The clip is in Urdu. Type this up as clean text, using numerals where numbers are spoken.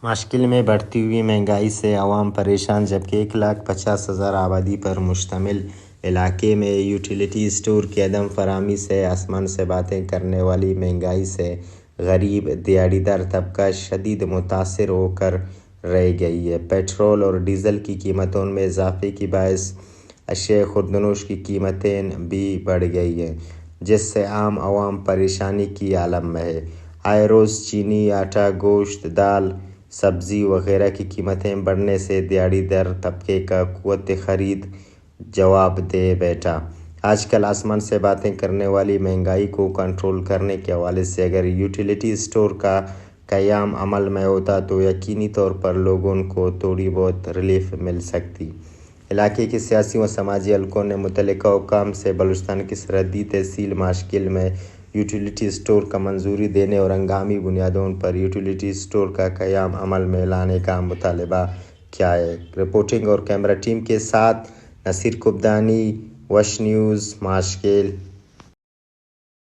مشکل میں بڑھتی ہوئی مہنگائی سے عوام پریشان، جبکہ 1,50,000 آبادی پر مشتمل علاقے میں یوٹیلیٹی اسٹور کی عدم فراہمی سے آسمان سے باتیں کرنے والی مہنگائی سے غریب دیہڑی دار طبقہ شدید متاثر ہو کر رہ گئی ہے۔ پیٹرول اور ڈیزل کی قیمتوں میں اضافے کے باعث اشیاء خوردنوش کی قیمتیں بھی بڑھ گئی ہیں، جس سے عام عوام پریشانی کی عالم میں ہے۔ آئے روز چینی، آٹا، گوشت، دال، سبزی وغیرہ کی قیمتیں بڑھنے سے دیہڑی دار طبقے کا قوت خرید جواب دے بیٹھا۔ آج کل آسمان سے باتیں کرنے والی مہنگائی کو کنٹرول کرنے کے حوالے سے اگر یوٹیلیٹی اسٹور کا قیام عمل میں ہوتا تو یقینی طور پر لوگوں کو تھوڑی بہت ریلیف مل سکتی۔ علاقے کے سیاسی و سماجی حلقوں نے متعلقہ حکام سے بلوچستان کی سرحدی تحصیل ماشکل میں یوٹیلیٹی اسٹور کا منظوری دینے اور ہنگامی بنیادوں پر یوٹیلیٹی اسٹور کا قیام عمل میں لانے کا مطالبہ کیا ہے۔ رپورٹنگ اور کیمرہ ٹیم کے ساتھ نصیر کبدانی، وش نیوز، ماشکل۔